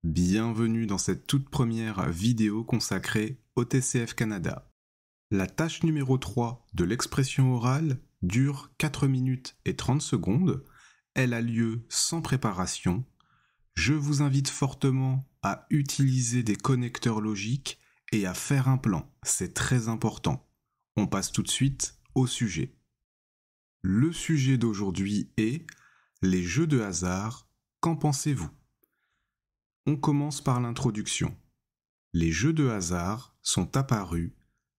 Bienvenue dans cette toute première vidéo consacrée au TCF Canada. La tâche numéro 3 de l'expression orale dure 4 minutes et 30 secondes. Elle a lieu sans préparation. Je vous invite fortement à utiliser des connecteurs logiques et à faire un plan. C'est très important. On passe tout de suite au sujet. Le sujet d'aujourd'hui est les jeux de hasard. Qu'en pensez-vous ? On commence par l'introduction. Les jeux de hasard sont apparus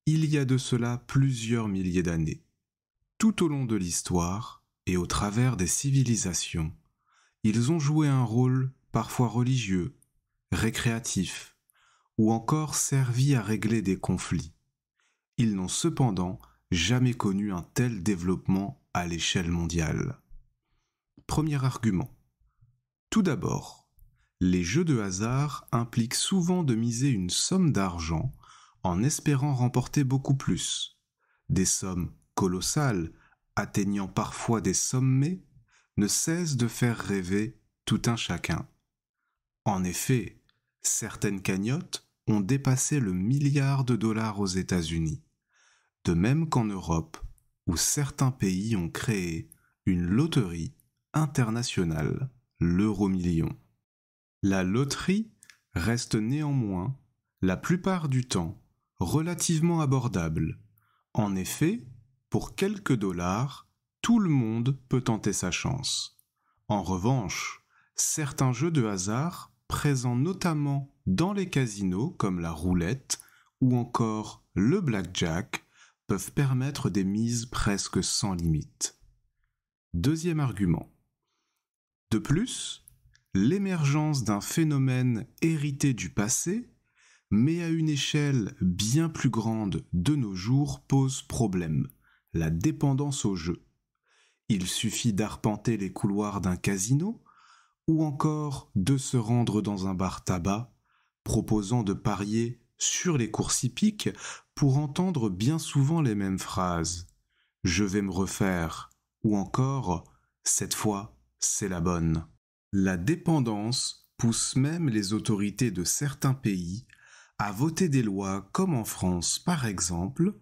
il y a de cela plusieurs milliers d'années. Tout au long de l'histoire et au travers des civilisations, ils ont joué un rôle parfois religieux, récréatif, ou encore servi à régler des conflits. Ils n'ont cependant jamais connu un tel développement à l'échelle mondiale. Premier argument. Tout d'abord, les jeux de hasard impliquent souvent de miser une somme d'argent en espérant remporter beaucoup plus. Des sommes colossales, atteignant parfois des sommets, ne cessent de faire rêver tout un chacun. En effet, certaines cagnottes ont dépassé le milliard de dollars aux États-Unis, de même qu'en Europe, où certains pays ont créé une loterie internationale, l'euro-million. La loterie reste néanmoins, la plupart du temps, relativement abordable. En effet, pour quelques dollars, tout le monde peut tenter sa chance. En revanche, certains jeux de hasard, présents notamment dans les casinos comme la roulette ou encore le blackjack, peuvent permettre des mises presque sans limite. Deuxième argument. De plus, l'émergence d'un phénomène hérité du passé, mais à une échelle bien plus grande de nos jours, pose problème, la dépendance au jeu. Il suffit d'arpenter les couloirs d'un casino ou encore de se rendre dans un bar tabac proposant de parier sur les courses hippiques pour entendre bien souvent les mêmes phrases. « Je vais me refaire » ou encore « Cette fois, c'est la bonne ». La dépendance pousse même les autorités de certains pays à voter des lois comme en France par exemple,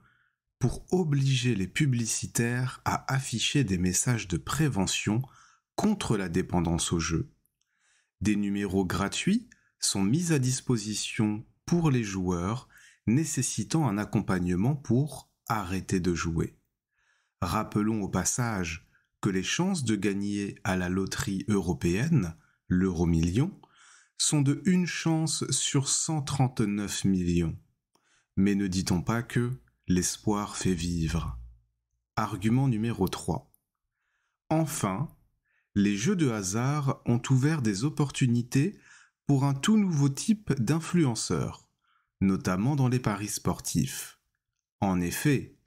pour obliger les publicitaires à afficher des messages de prévention contre la dépendance au jeu. Des numéros gratuits sont mis à disposition pour les joueurs nécessitant un accompagnement pour arrêter de jouer. Rappelons au passage que les chances de gagner à la loterie européenne, l'euro-million, sont de 1 chance sur 139 millions. Mais ne dit-on pas que l'espoir fait vivre ? Argument numéro 3. Enfin, les jeux de hasard ont ouvert des opportunités pour un tout nouveau type d'influenceurs, notamment dans les paris sportifs. En effet,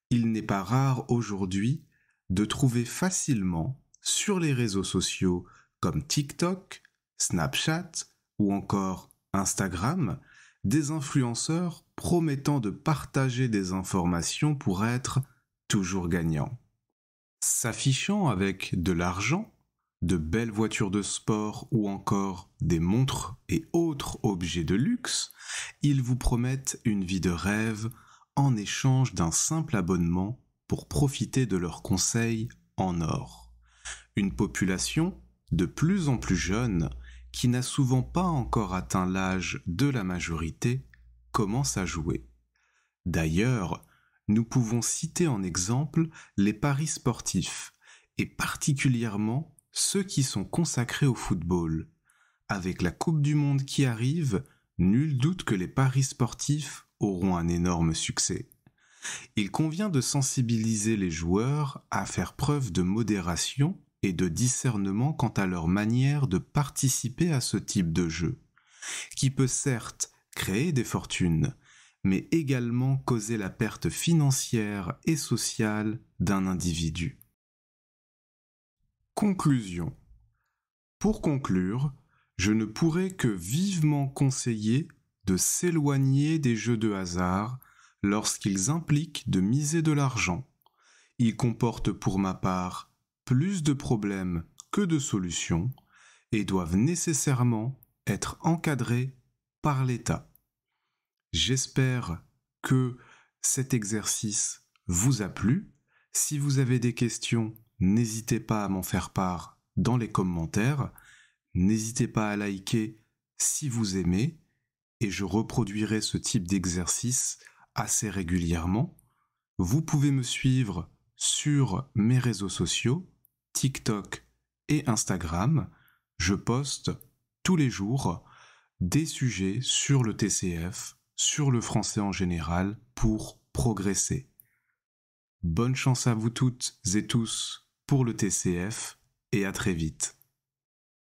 il n'est pas rare aujourd'hui de trouver facilement sur les réseaux sociaux comme TikTok, Snapchat ou encore Instagram, des influenceurs promettant de partager des informations pour être toujours gagnants. S'affichant avec de l'argent, de belles voitures de sport ou encore des montres et autres objets de luxe, ils vous promettent une vie de rêve en échange d'un simple abonnement pour profiter de leurs conseils en or. Une population de plus en plus jeune, qui n'a souvent pas encore atteint l'âge de la majorité, commence à jouer. D'ailleurs, nous pouvons citer en exemple les paris sportifs, et particulièrement ceux qui sont consacrés au football. Avec la Coupe du Monde qui arrive, nul doute que les paris sportifs auront un énorme succès. Il convient de sensibiliser les joueurs à faire preuve de modération et de discernement quant à leur manière de participer à ce type de jeu, qui peut certes créer des fortunes, mais également causer la perte financière et sociale d'un individu. Conclusion. Pour conclure, je ne pourrais que vivement conseiller de s'éloigner des jeux de hasard lorsqu'ils impliquent de miser de l'argent. Ils comportent pour ma part plus de problèmes que de solutions et doivent nécessairement être encadré par l'État. J'espère que cet exercice vous a plu. Si vous avez des questions, n'hésitez pas à m'en faire part dans les commentaires. N'hésitez pas à liker si vous aimez, et je reproduirai ce type d'exercice assez régulièrement. Vous pouvez me suivre sur mes réseaux sociaux, TikTok et Instagram. Je poste tous les jours des sujets sur le TCF, sur le français en général, pour progresser. Bonne chance à vous toutes et tous pour le TCF, et à très vite.